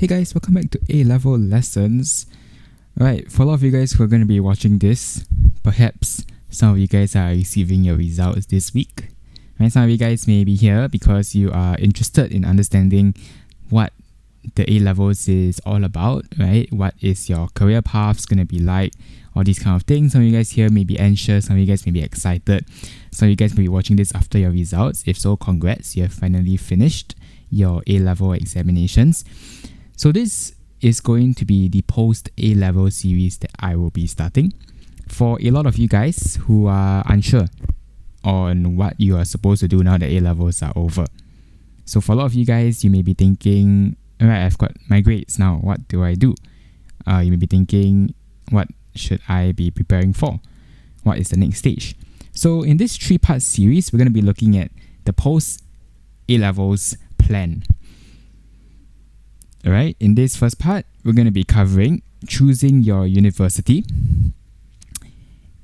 Hey guys, welcome back to A-Level Lessons. Right, for a lot of you guys who are going to be watching this, perhaps some of you guys are receiving your results this week. Right, some of you guys may be here because you are interested in understanding what the A-Levels is all about, right? What is your career paths going to be like? All these kind of things. Some of you guys here may be anxious, some of you guys may be excited. Some of you guys may be watching this after your results. If so, congrats, you have finally finished your A-Level examinations. So this is going to be the post A-Level series that I will be starting for a lot of you guys who are unsure on what you are supposed to do now that A-Levels are over. So for a lot of you guys, you may be thinking, alright, I've got my grades now, what do I do? You may be thinking, what should I be preparing for? What is the next stage? So in this 3-part series, we're going to be looking at the post A-Levels plan. Alright, in this first part, we're going to be covering choosing your university.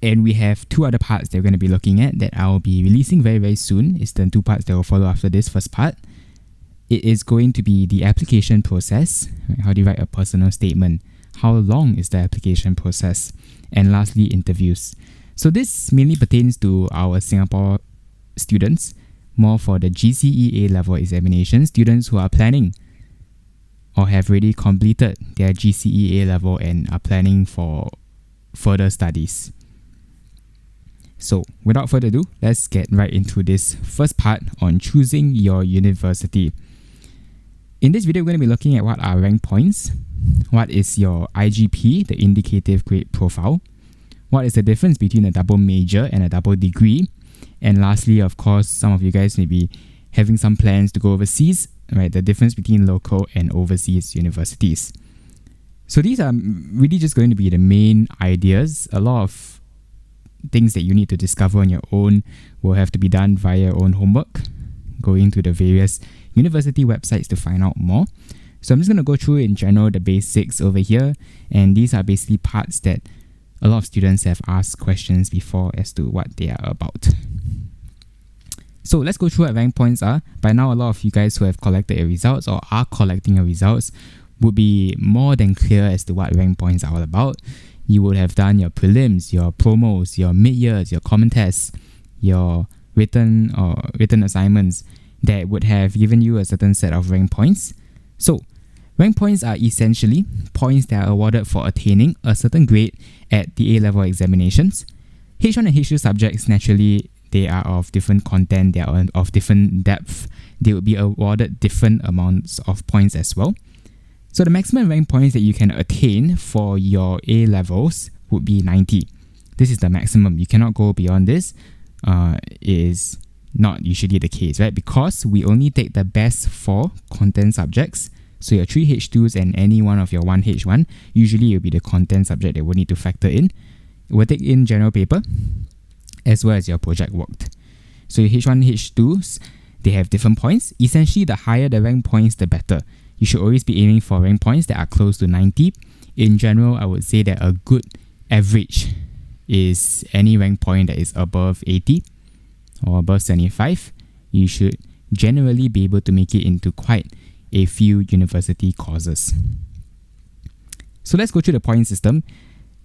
And we have 2 other parts that we're going to be looking at that I'll be releasing very, very soon. It's the 2 parts that will follow after this first part. It is going to be the application process. Right? How do you write a personal statement? How long is the application process? And lastly, interviews. So this mainly pertains to our Singapore students, more for the GCE A-Level examination, students who are planning or have already completed their GCE A-Level and are planning for further studies. So without further ado, let's get right into this first part on choosing your university. In this video, we're going to be looking at what are rank points, what is your IGP, the indicative grade profile, what is the difference between a double major and a double degree, and lastly, of course, some of you guys may be having some plans to go overseas, right? The difference between local and overseas universities. So these are really just going to be the main ideas. A lot of things that you need to discover on your own will have to be done via your own homework, going to the various university websites to find out more. So I'm just going to go through in general the basics over here, and these are basically parts that a lot of students have asked questions before as to what they are about. So let's go through what rank points are. By now, a lot of you guys who have collected your results or are collecting your results would be more than clear as to what rank points are all about. You would have done your prelims, your promos, your mid-years, your common tests, your written assignments that would have given you a certain set of rank points. So, rank points are essentially points that are awarded for attaining a certain grade at the A-Level examinations. H1 and H2 subjects, naturally, they are of different content, they are of different depth. They will be awarded different amounts of points as well. So the maximum rank points that you can attain for your A-Levels would be 90. This is the maximum. You cannot go beyond this. It is not usually the case, right? Because we only take the best 4 content subjects. So your 3 H2s and any one of your 1 H1, usually it will be the content subject that we'll need to factor in. We'll take in general paper as well as your project work. So your H1, H2s, they have different points. Essentially, the higher the rank points, the better. You should always be aiming for rank points that are close to 90. In general, I would say that a good average is any rank point that is above 80 or above 75. You should generally be able to make it into quite a few university courses. So let's go through the point system.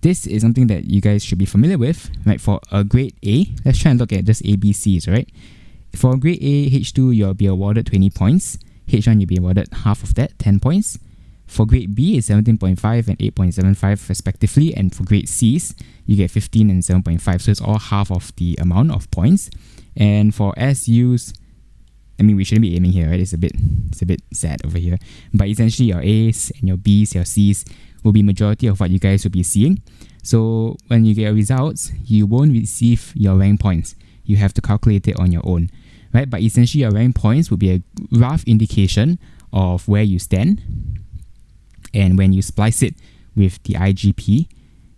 This is something that you guys should be familiar with, right? For a grade A, let's try and look at just ABCs, right? For grade A, H2, you'll be awarded 20 points. H1, you'll be awarded half of that, 10 points. For grade B, it's 17.5 and 8.75 respectively. And for grade Cs, you get 15 and 7.5. So it's all half of the amount of points. And for SUs, I mean, we shouldn't be aiming here, right? It's a bit sad over here. But essentially, your A's and your B's, your C's will be majority of what you guys will be seeing. So when you get your results, you won't receive your rank points. You have to calculate it on your own, right? But essentially, your rank points will be a rough indication of where you stand. And when you splice it with the IGP,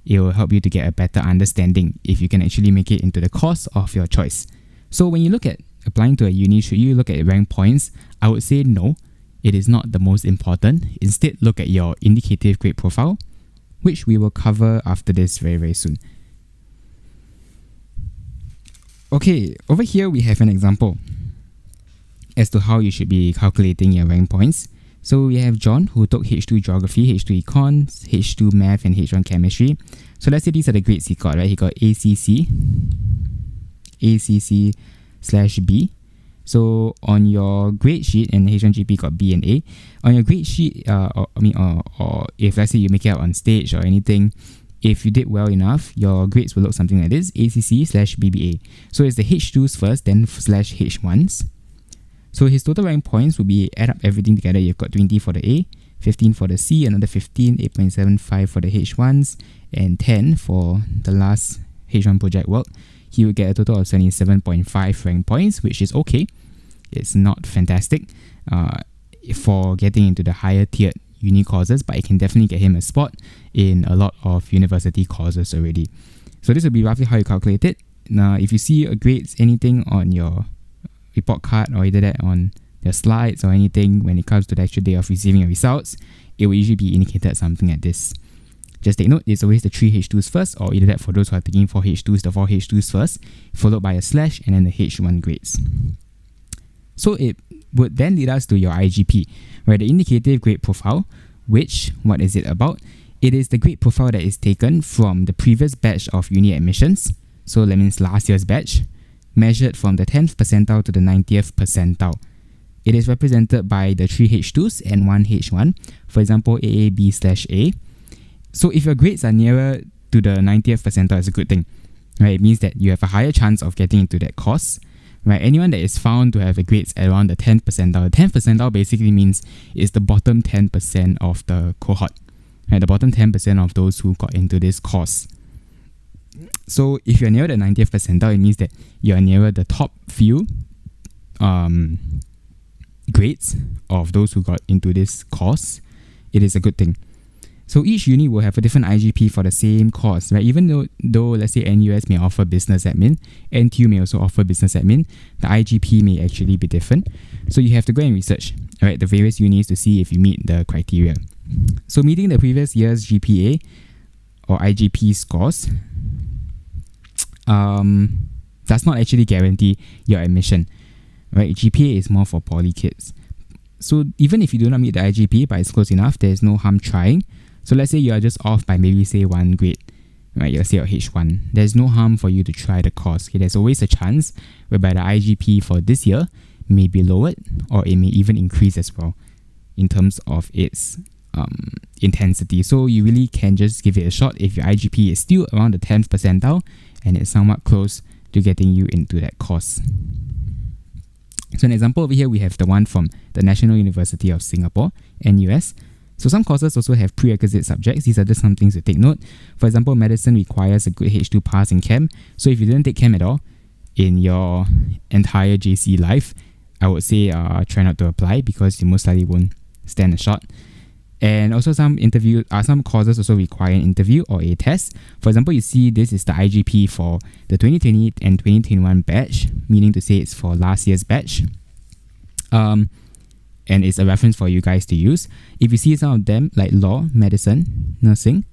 it will help you to get a better understanding if you can actually make it into the course of your choice. So when you look at applying to a uni, should you look at rank points? I would say no. It is not the most important. Instead, look at your indicative grade profile, which we will cover after this very, very soon. Okay, over here we have an example as to how you should be calculating your rank points. So we have John, who took H2 Geography, H2 Econs, H2 Math, and H1 Chemistry. So let's say these are the grades he got, right? He got ACC/B. So on your grade sheet, and H1 GP got B and A. On your grade sheet, or if let's say you make it out on stage or anything, if you did well enough, your grades will look something like this: ACC/BBA. So it's the H2s first, then /H1s. So his total rank points will be, add up everything together, you've got 20 for the A, 15 for the C, another 15, 8.75 for the H1s, and 10 for the last H1 project work. He will get a total of 77.5 rank points, which is okay. It's not fantastic for getting into the higher tiered uni courses, but it can definitely get him a spot in a lot of university courses already. So this will be roughly how you calculate it. Now, if you see a grades, anything on your report card or either that on your slides or anything, when it comes to the actual day of receiving your results, it will usually be indicated something like this. Just take note, it's always the 3 H2s first, or either that for those who are taking 4 H2s, the 4 H2s first, followed by a slash and then the H1 grades. So it would then lead us to your IGP, where the indicative grade profile, which, what is it about? It is the grade profile that is taken from the previous batch of uni admissions, so that means last year's batch, measured from the 10th percentile to the 90th percentile. It is represented by the 3 H2s and 1 H1, for example AAB/A. So if your grades are nearer to the 90th percentile, it's a good thing, right? It means that you have a higher chance of getting into that course, right? Anyone that is found to have a grades around the 10th percentile, the 10th percentile basically means it's the bottom 10% of the cohort, right? The bottom 10% of those who got into this course. So if you're near the 90th percentile, it means that you're nearer the top few grades of those who got into this course. It is a good thing. So each uni will have a different IGP for the same course, right? Even though let's say NUS may offer business admin, NTU may also offer business admin, the IGP may actually be different. So you have to go and research, right, the various unis to see if you meet the criteria. So meeting the previous year's GPA or IGP scores does not actually guarantee your admission, right? GPA is more for poly kids. So even if you do not meet the IGP but it's close enough, there's no harm trying. So let's say you are just off by maybe say 1 grade, right? You'll say your H1. There's no harm for you to try the course. Okay, there's always a chance whereby the IGP for this year may be lowered or it may even increase as well in terms of its intensity. So you really can just give it a shot if your IGP is still around the 10th percentile and it's somewhat close to getting you into that course. So an example over here, we have the one from the National University of Singapore, NUS. So some courses also have prerequisite subjects. These are just some things to take note. For example, medicine requires a good H2 pass in Chem. So if you didn't take Chem at all in your entire JC life, I would say try not to apply because you most likely won't stand a shot. And also some courses also require an interview or a test. For example, you see this is the IGP for the 2020 and 2021 batch, meaning to say it's for last year's batch. And it's a reference for you guys to use. If you see some of them like law, medicine, nursing,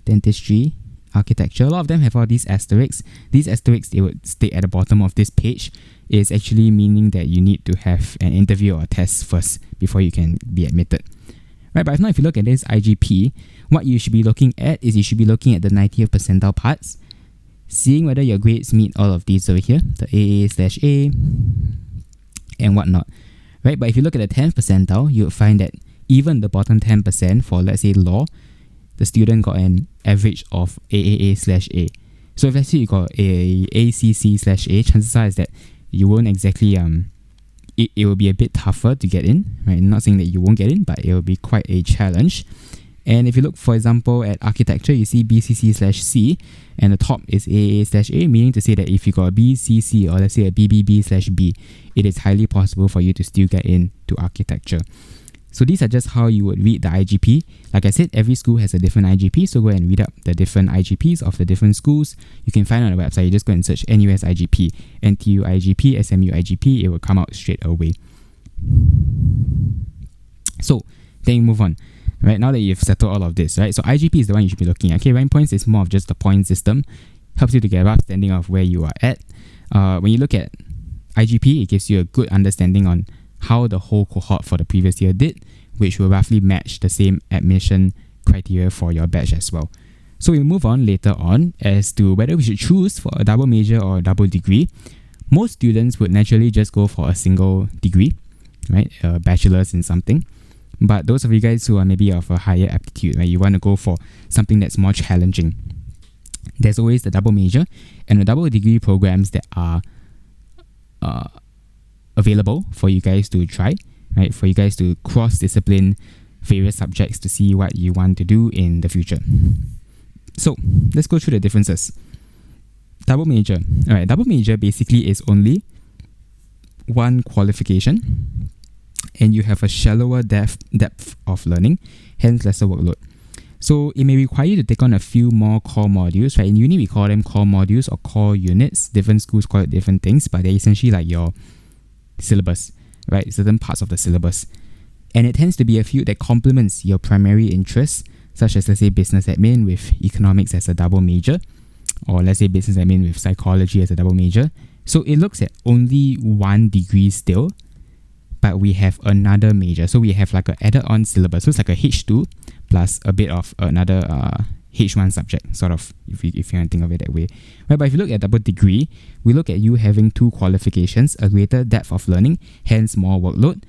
dentistry, architecture, a lot of them have all these asterisks. These asterisks, they would state at the bottom of this page, is actually meaning that you need to have an interview or a test first before you can be admitted. Right, but if not, if you look at this IGP, what you should be looking at is you should be looking at the 90th percentile parts, seeing whether your grades meet all of these over here, the AA/A and whatnot. Right, but if you look at the 10th percentile, you would find that even the bottom 10% for, let's say, law, the student got an average of AAA/A. So if let's say you got a ACC/A, chances are is that you won't exactly it will be a bit tougher to get in, right? I'm not saying that you won't get in, but it will be quite a challenge. And if you look, for example, at architecture, you see BCC/C, and the top is AA/A, meaning to say that if you got a BCC or let's say a BBB/B, it is highly possible for you to still get into architecture. So these are just how you would read the IGP. Like I said, every school has a different IGP, so go and read up the different IGPs of the different schools. You can find on the website, you just go and search NUS IGP, NTU IGP, SMU IGP, it will come out straight away. So then you move on. Right, now that you've settled all of this, right? So IGP is the one you should be looking at. Okay, rank points is more of just the point system. Helps you to get a rough understanding of where you are at. When you look at IGP, it gives you a good understanding on how the whole cohort for the previous year did, which will roughly match the same admission criteria for your batch as well. So we'll move on later on as to whether we should choose for a double major or a double degree. Most students would naturally just go for a single degree, right? A bachelor's in something. But those of you guys who are maybe of a higher aptitude, right? You want to go for something that's more challenging. There's always the double major and the double degree programs that are available for you guys to try, right? For you guys to cross-discipline various subjects to see what you want to do in the future. So let's go through the differences. Double major. Alright, double major basically is only one qualification and you have a shallower depth of learning, hence lesser workload. So it may require you to take on a few more core modules, right? In uni we call them core modules or core units. Different schools call it different things, but they're essentially like your syllabus, right? Certain parts of the syllabus. And it tends to be a field that complements your primary interests, such as let's say business admin with economics as a double major, or let's say business admin with psychology as a double major. So it looks at only one degree still, but we have another major. So we have like an added on syllabus. So it's like a H2 plus a bit of another H1 subject, sort of, if you want to think of it that way. Right, but if you look at double degree, we look at you having two qualifications, a greater depth of learning, hence more workload.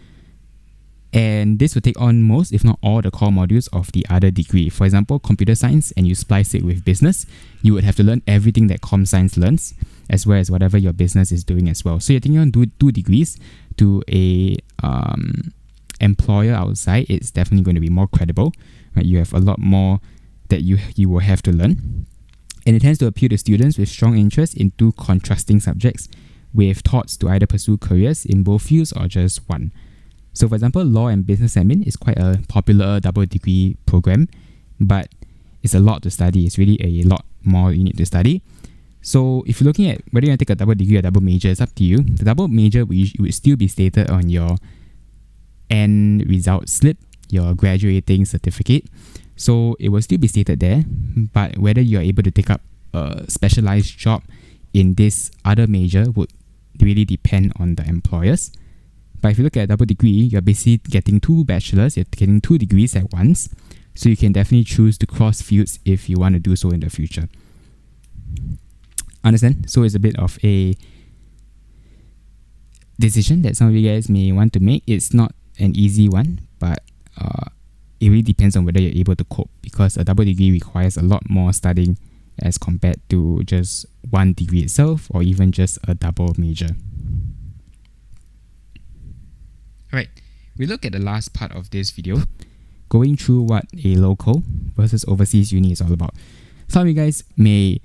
And this will take on most, if not all, the core modules of the other degree. For example, computer science, and you splice it with business, you would have to learn everything that com science learns, as well as whatever your business is doing as well. So you're taking on two degrees to a employer outside. It's definitely going to be more credible. Right? You have a lot more that you will have to learn. And it tends to appeal to students with strong interest in two contrasting subjects, with thoughts to either pursue careers in both fields or just one. So for example, law and business admin is quite a popular double degree program, but it's a lot to study. It's really a lot more you need to study. So if you're looking at whether you want to take a double degree or double major, it's up to you. The double major would still be stated on your end result slip, your graduating certificate. So it will still be stated there, but whether you're able to take up a specialized job in this other major would really depend on the employers. But if you look at a double degree, you're basically getting two bachelors, you're getting 2 degrees at once. So you can definitely choose to cross fields if you want to do so in the future. Understand? So it's a bit of a decision that some of you guys may want to make. It's not an easy one, but it really depends on whether you're able to cope, because a double degree requires a lot more studying as compared to just one degree itself, or even just a double major. Alright, we look at the last part of this video, going through what a local versus overseas uni is all about. Some of you guys may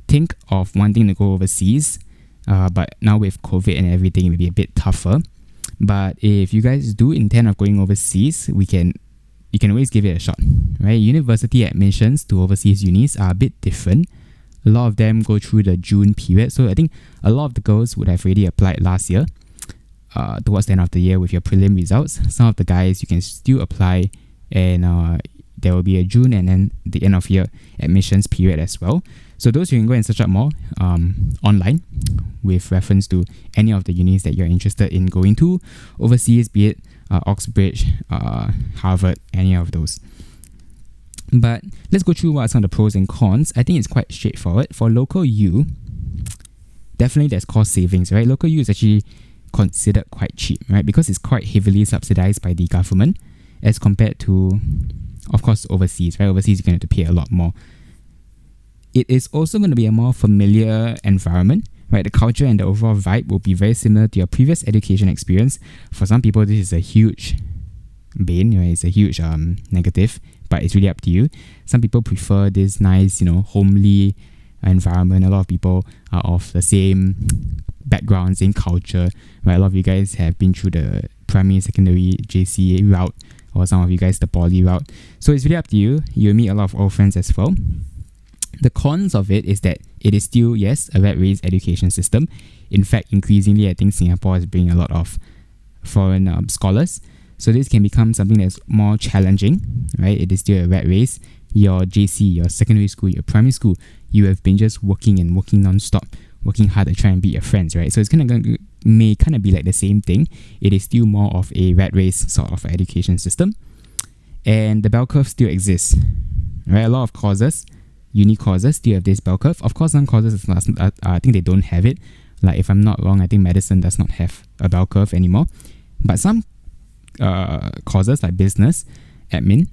think of wanting to go overseas, but now with COVID and everything, it may be a bit tougher. But if you guys do intend of going overseas, you can always give it a shot, right? University admissions to overseas unis are a bit different. A lot of them go through the June period, so I think a lot of the girls would have already applied last year, towards the end of the year with your prelim results. Some of the guys, you can still apply, and there will be a June and then the end of year admissions period as well. So those, you can go and search up more online with reference to any of the unis that you're interested in going to overseas, be it Oxbridge, Harvard, any of those. But let's go through what are some of the pros and cons. I think it's quite straightforward. For local U, definitely there's cost savings, right? Local U is actually considered quite cheap, right? Because it's quite heavily subsidized by the government as compared to, of course, overseas, right? Overseas, you're going to have to pay a lot more. It is also going to be a more familiar environment, right? The culture and the overall vibe will be very similar to your previous education experience. For some people, this is a huge bane, right? It's a huge negative, but it's really up to you. Some people prefer this nice, homely environment. A lot of people are of the same background, same culture, right? A lot of you guys have been through the primary, secondary, JC route, or some of you guys the poly route. So it's really up to you. You'll meet a lot of old friends as well. The cons of it is that it is still, yes, a rat-race education system. In fact, increasingly, I think Singapore is bringing a lot of foreign scholars. So this can become something that's more challenging, right? It is still a rat race. Your JC, your secondary school, your primary school, you have been just working non-stop, working hard to try and beat your friends, right? So it's going to may kind of be like the same thing. It is still more of a rat race sort of education system. And the bell curve still exists, right? A lot of courses, uni courses, still have this bell curve. Of course, some courses, I think they don't have it. Like, if I'm not wrong, I think medicine does not have a bell curve anymore. But some courses like business, admin,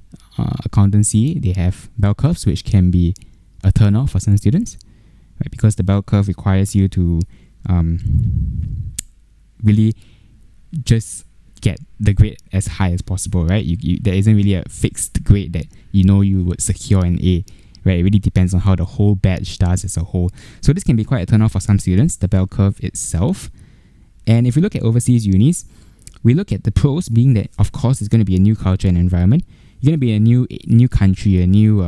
accountancy, they have bell curves, which can be a turn off for some students, right? Because the bell curve requires you to really just get the grade as high as possible, right? There isn't really a fixed grade that you would secure an A, right? It really depends on how the whole batch does as a whole. So this can be quite a turn off for some students, the bell curve itself. And if we look at overseas unis, we look at the pros being that, of course, it's going to be a new culture and environment. You're going to be a new country, a new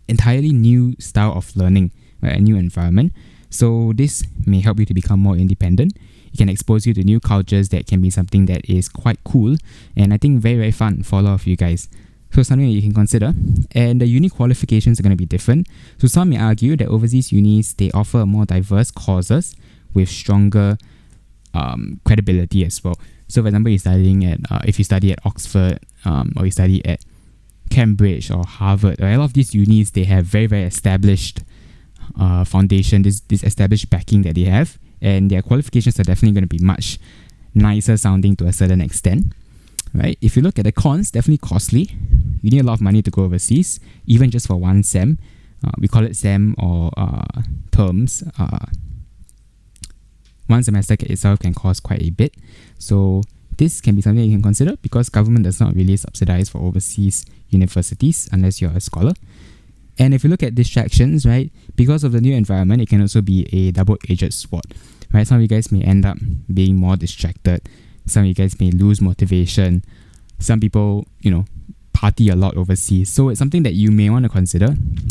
entirely new style of learning, right? A new environment. So this may help you to become more independent. It can expose you to new cultures that can be something that is quite cool, and I think very, very fun for a lot of you guys. So something that you can consider. And the uni qualifications are going to be different. So some may argue that overseas unis, they offer more diverse courses with stronger credibility as well. So for example, if you study at Oxford, or you study at Cambridge or Harvard, right? A lot of these unis, they have very, very established foundation, this established backing that they have, and their qualifications are definitely going to be much nicer sounding to a certain extent, right? If you look at the cons, definitely costly. You need a lot of money to go overseas, even just for one sem. We call it sem or terms. One semester itself can cost quite a bit. So this can be something you can consider, because government does not really subsidize for overseas universities unless you're a scholar. And if you look at distractions, right, because of the new environment, it can also be a double-edged sword, right? Some of you guys may end up being more distracted. Some of you guys may lose motivation. Some people, party a lot overseas. So it's something that you may want to consider,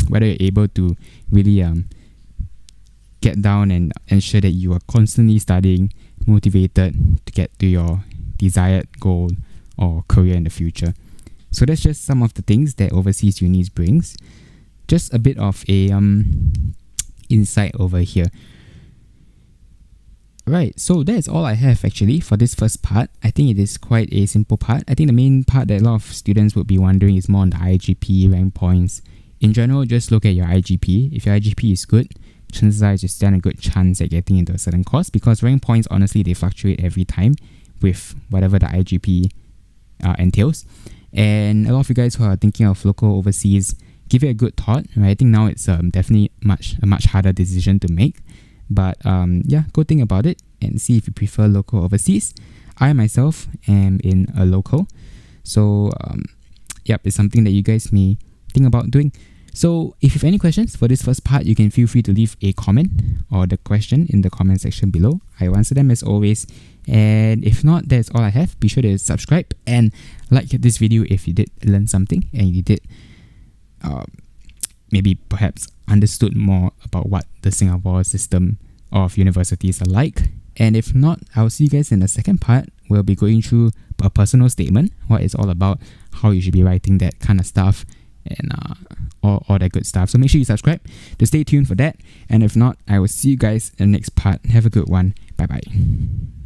whether you're able to really get down and ensure that you are constantly studying, motivated to get to your desired goal or career in the future. So that's just some of the things that overseas unis brings. Just a bit of a insight over here. Right, so that's all I have actually for this first part. I think it is quite a simple part. I think the main part that a lot of students would be wondering is more on the IGP, rank points. In general, just look at your IGP. If your IGP is good, chances are you stand a good chance at getting into a certain course, because rank points, honestly, they fluctuate every time with whatever the IGP entails. And a lot of you guys who are thinking of local overseas, give it a good thought. Right? I think now it's definitely a much harder decision to make. But go think about it and see if you prefer local or overseas. I myself am in a local. So it's something that you guys may think about doing. So if you have any questions for this first part, you can feel free to leave a comment or the question in the comment section below. I will answer them as always. And if not, that's all I have. Be sure to subscribe and like this video if you did learn something and you did maybe perhaps understood more about what the Singapore system of universities are like. And if not, I'll see you guys in the second part. We'll be going through a personal statement, what it's all about, how you should be writing that kind of stuff, and all that good stuff. So make sure you subscribe to stay tuned for that. And if not, I will see you guys in the next part. Have a good one. Bye bye.